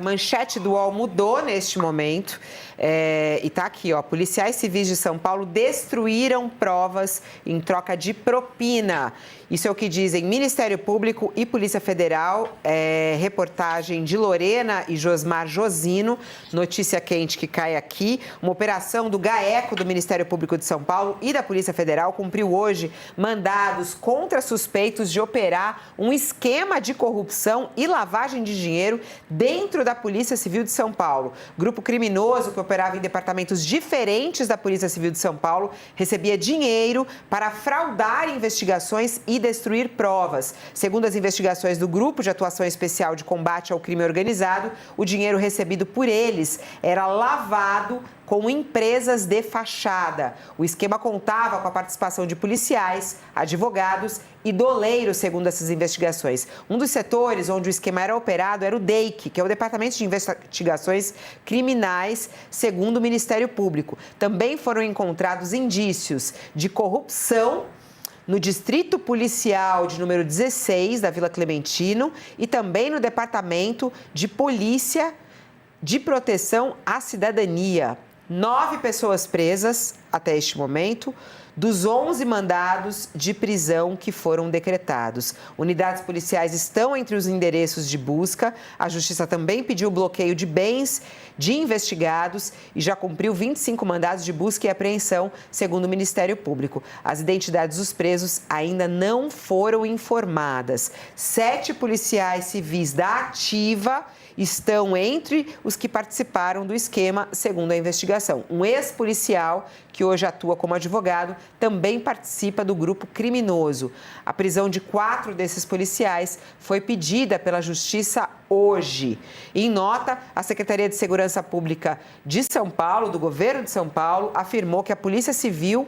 A manchete do UOL mudou neste momento e está aqui, ó. Policiais civis de São Paulo destruíram provas em troca de propina. Isso é o que dizem Ministério Público e Polícia Federal. Reportagem de Lorena e Josmar Josino. Notícia quente que cai aqui. Uma operação do GAECO, do Ministério Público de São Paulo e da Polícia Federal, cumpriu hoje mandados contra suspeitos de operar um esquema de corrupção e lavagem de dinheiro dentro da Polícia Civil de São Paulo. Grupo criminoso que operava em departamentos diferentes da Polícia Civil de São Paulo recebia dinheiro para fraudar investigações e destruir provas. Segundo as investigações do Grupo de Atuação Especial de Combate ao Crime Organizado, o dinheiro recebido por eles era lavado com empresas de fachada. O esquema contava com a participação de policiais, advogados e doleiros, segundo essas investigações. Um dos setores onde o esquema era operado era o DEIC, que é o Departamento de Investigações Criminais, segundo o Ministério Público. Também foram encontrados indícios de corrupção no Distrito Policial de número 16 da Vila Clementino e também no Departamento de Polícia de Proteção à Cidadania. 9 pessoas presas até este momento, dos 11 mandados de prisão que foram decretados. Unidades policiais estão entre os endereços de busca. A Justiça também pediu bloqueio de bens de investigados e já cumpriu 25 mandados de busca e apreensão, segundo o Ministério Público. As identidades dos presos ainda não foram informadas. 7 policiais civis da Ativa estão entre os que participaram do esquema, segundo a investigação. Um ex-policial, que hoje atua como advogado, também participa do grupo criminoso. A prisão de 4 desses policiais foi pedida pela Justiça hoje. Em nota, a Secretaria de Segurança Pública de São Paulo, do Governo de São Paulo, afirmou que a Polícia Civil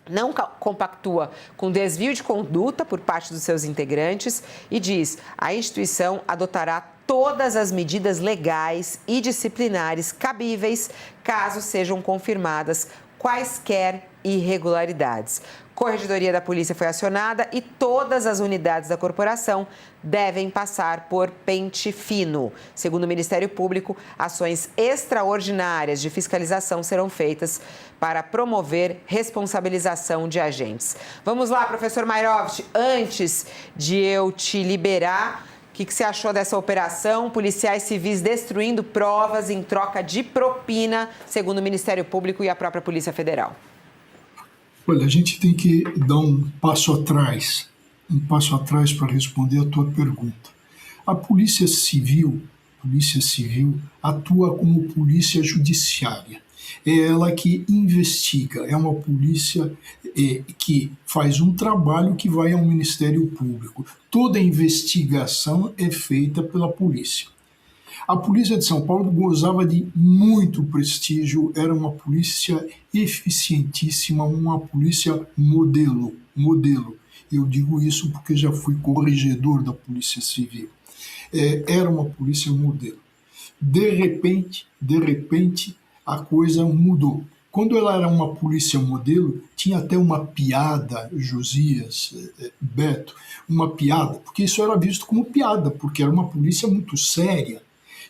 não compactua com desvio de conduta por parte dos seus integrantes e diz: a instituição adotará todas as medidas legais e disciplinares cabíveis caso sejam confirmadas quaisquer irregularidades. Corregedoria da Polícia foi acionada e todas as unidades da corporação devem passar por pente fino. Segundo o Ministério Público, ações extraordinárias de fiscalização serão feitas para promover responsabilização de agentes. Vamos lá, professor Mairovich, antes de eu te liberar, o que você achou dessa operação? Policiais civis destruindo provas em troca de propina, segundo o Ministério Público e a própria Polícia Federal. Olha, a gente tem que dar um passo atrás para responder a tua pergunta. A Polícia Civil atua como polícia judiciária. É ela que investiga, é uma polícia que faz um trabalho que vai ao Ministério Público. Toda investigação é feita pela polícia. A Polícia de São Paulo gozava de muito prestígio, era uma polícia eficientíssima, uma polícia modelo. Eu digo isso porque já fui corregedor da Polícia Civil. Era uma polícia modelo. De repente, a coisa mudou. Quando ela era uma polícia modelo, tinha até uma piada, Josias, Beto, uma piada, porque isso era visto como piada, porque era uma polícia muito séria.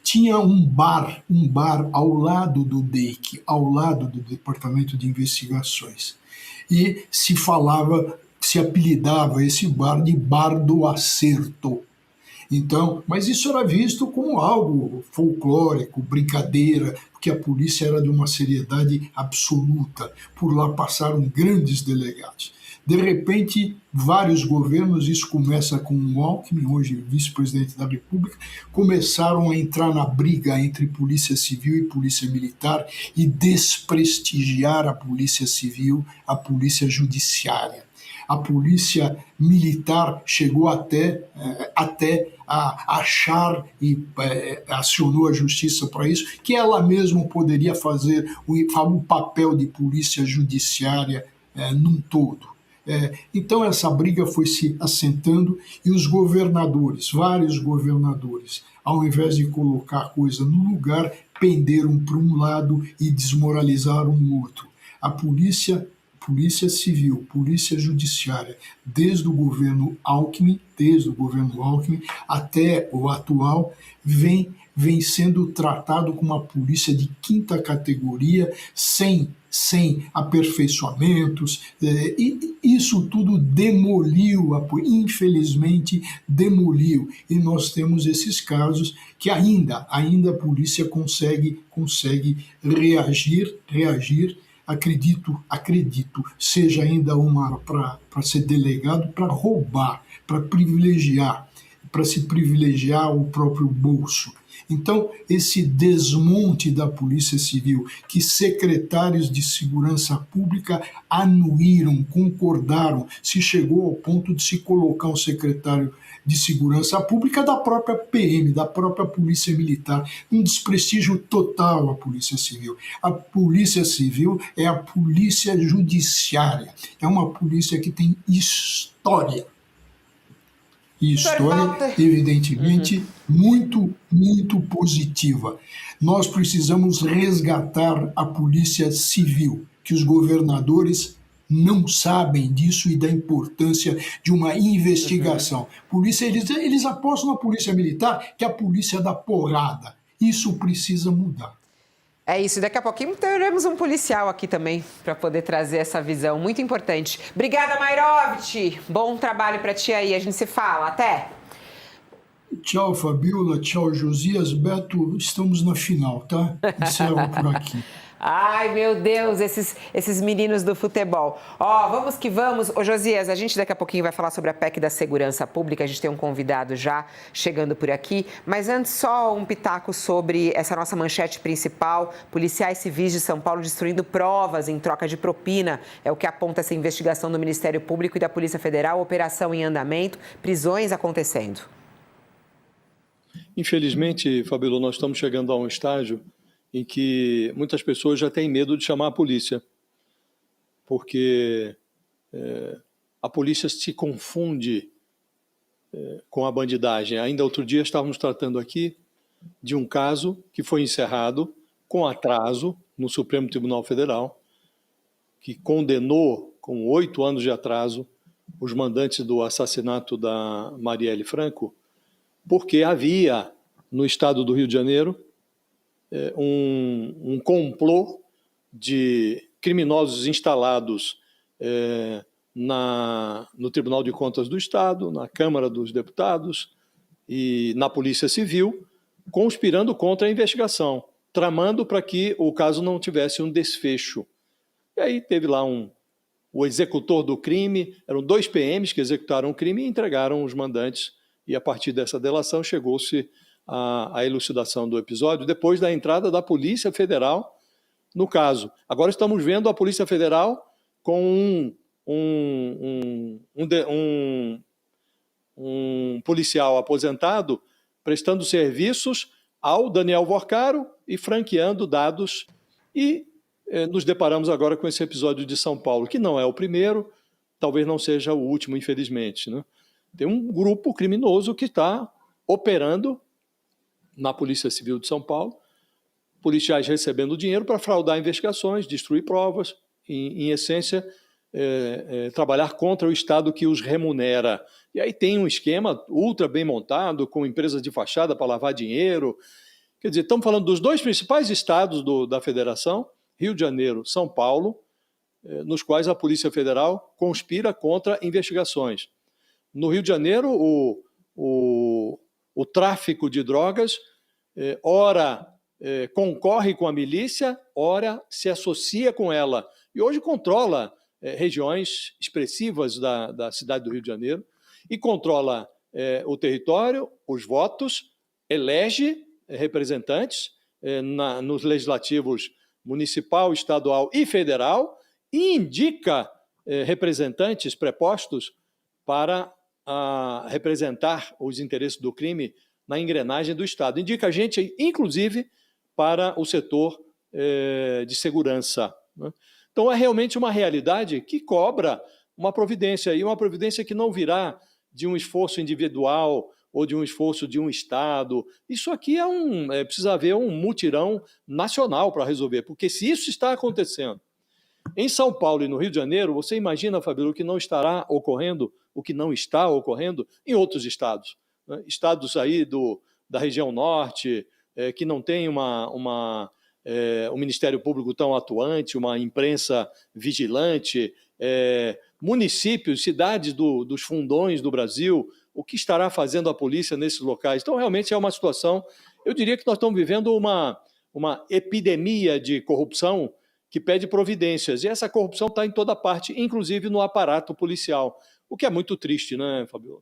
Tinha um bar ao lado do DEIC, ao lado do Departamento de Investigações. E se apelidava esse bar de Bar do Acerto. Então, mas isso era visto como algo folclórico, brincadeira, porque a polícia era de uma seriedade absoluta. Por lá passaram grandes delegados. De repente, vários governos, isso começa com o Alckmin, hoje vice-presidente da República, começaram a entrar na briga entre polícia civil e polícia militar e desprestigiar a polícia civil, a polícia judiciária. A polícia militar chegou até a achar e acionou a justiça para isso, que ela mesma poderia fazer o papel de polícia judiciária num todo. Então essa briga foi se assentando e os governadores, vários governadores, ao invés de colocar a coisa no lugar, penderam para um lado e desmoralizaram o outro. A polícia civil, polícia judiciária, desde o governo Alckmin até o atual, vem vem sendo tratado como uma polícia de quinta categoria, sem aperfeiçoamentos, e isso tudo demoliu, infelizmente demoliu, e nós temos esses casos que ainda a polícia consegue reagir, acredito, seja ainda uma para ser delegado, para roubar, para se privilegiar o próprio bolso. Então, esse desmonte da Polícia Civil, que secretários de Segurança Pública anuíram, concordaram, se chegou ao ponto de se colocar um secretário de Segurança Pública da própria PM, da própria Polícia Militar, um desprestígio total à Polícia Civil. A Polícia Civil é a polícia judiciária, é uma polícia que tem história. E história, evidentemente, muito positiva. Nós precisamos resgatar a Polícia Civil, que os governadores não sabem disso e da importância de uma investigação. Polícia, eles apostam na Polícia Militar, que é a polícia da porrada. Isso precisa mudar. É isso, daqui a pouquinho teremos um policial aqui também para poder trazer essa visão muito importante. Obrigada, Mairovich. Bom trabalho para ti aí, a gente se fala. Até! Tchau, Fabiola. Tchau, Josias. Beto, estamos na final, tá? Encerro por aqui. Ai, meu Deus, esses meninos do futebol. Ó, vamos que vamos. Ô, Josias, a gente daqui a pouquinho vai falar sobre a PEC da segurança pública. A gente tem um convidado já chegando por aqui. Mas antes, só um pitaco sobre essa nossa manchete principal. Policiais civis de São Paulo destruindo provas em troca de propina. É o que aponta essa investigação do Ministério Público e da Polícia Federal. Operação em andamento, prisões acontecendo. Infelizmente, Fabíola, nós estamos chegando a um estágio em que muitas pessoas já têm medo de chamar a polícia, porque a polícia se confunde com a bandidagem. Ainda outro dia estávamos tratando aqui de um caso que foi encerrado com atraso no Supremo Tribunal Federal, que condenou com 8 anos de atraso os mandantes do assassinato da Marielle Franco, porque havia no estado do Rio de Janeiro um complô de criminosos instalados no Tribunal de Contas do Estado, na Câmara dos Deputados e na Polícia Civil, conspirando contra a investigação, tramando para que o caso não tivesse um desfecho. E aí teve lá o executor do crime, eram 2 PMs que executaram o crime e entregaram os mandantes, e a partir dessa delação chegou-se à elucidação do episódio, depois da entrada da Polícia Federal no caso. Agora estamos vendo a Polícia Federal com um policial aposentado prestando serviços ao Daniel Vorcaro e franqueando dados. E nos deparamos agora com esse episódio de São Paulo, que não é o primeiro, talvez não seja o último, infelizmente, né? Tem um grupo criminoso que está operando na Polícia Civil de São Paulo, policiais recebendo dinheiro para fraudar investigações, destruir provas, em essência, trabalhar contra o Estado que os remunera. E aí tem um esquema ultra bem montado, com empresas de fachada para lavar dinheiro. Quer dizer, estamos falando dos 2 principais estados da Federação, Rio de Janeiro, São Paulo, nos quais a Polícia Federal conspira contra investigações. No Rio de Janeiro, o tráfico de drogas, ora concorre com a milícia, ora se associa com ela. E hoje controla regiões expressivas da cidade do Rio de Janeiro e controla o território, os votos, elege representantes nos legislativos municipal, estadual e federal e indica representantes prepostos para representar os interesses do crime na engrenagem do Estado. Indica gente, inclusive, para o setor de segurança, né? Então, é realmente uma realidade que cobra uma providência, e uma providência que não virá de um esforço individual ou de um esforço de um Estado. Isso aqui precisa haver um mutirão nacional para resolver, porque se isso está acontecendo em São Paulo e no Rio de Janeiro, você imagina, Fabíola, o que não estará ocorrendo, o que não está ocorrendo em outros estados, né? Estados aí da região norte, que não tem um Ministério Público tão atuante, uma imprensa vigilante, municípios, cidades dos fundões do Brasil, o que estará fazendo a polícia nesses locais? Então, realmente é uma situação, eu diria que nós estamos vivendo uma epidemia de corrupção que pede providências, e essa corrupção está em toda parte, inclusive no aparato policial, o que é muito triste, né, Fabiola?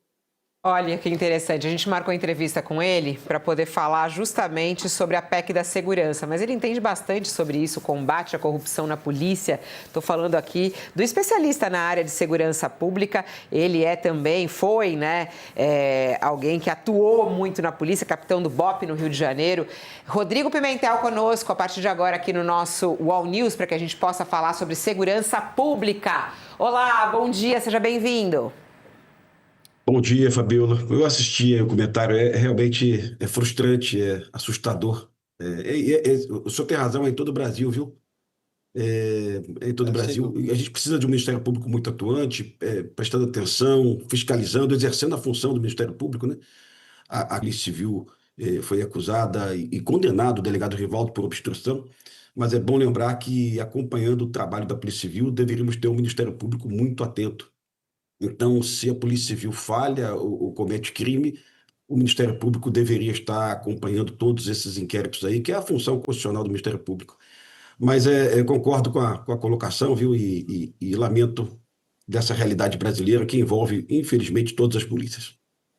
Olha que interessante, a gente marcou entrevista com ele para poder falar justamente sobre a PEC da segurança, mas ele entende bastante sobre isso, combate à corrupção na polícia. Estou falando aqui do especialista na área de segurança pública, ele foi, né, alguém que atuou muito na polícia, capitão do BOPE no Rio de Janeiro. Rodrigo Pimentel conosco a partir de agora aqui no nosso UOL News, para que a gente possa falar sobre segurança pública. Olá, bom dia, seja bem-vindo. Bom dia, Fabiola. Eu assisti o comentário, realmente frustrante, é assustador. O senhor tem razão, é em todo o Brasil, viu? É em todo o Brasil. E a gente precisa de um Ministério Público muito atuante, prestando atenção, fiscalizando, exercendo a função do Ministério Público, né? A Polícia Civil foi acusada e condenado o delegado Rivaldo por obstrução, mas é bom lembrar que, acompanhando o trabalho da Polícia Civil, deveríamos ter um Ministério Público muito atento. Então, se a Polícia Civil falha ou comete crime, o Ministério Público deveria estar acompanhando todos esses inquéritos aí, que é a função constitucional do Ministério Público. Mas eu concordo com a colocação, viu, e lamento dessa realidade brasileira que envolve, infelizmente, todas as polícias.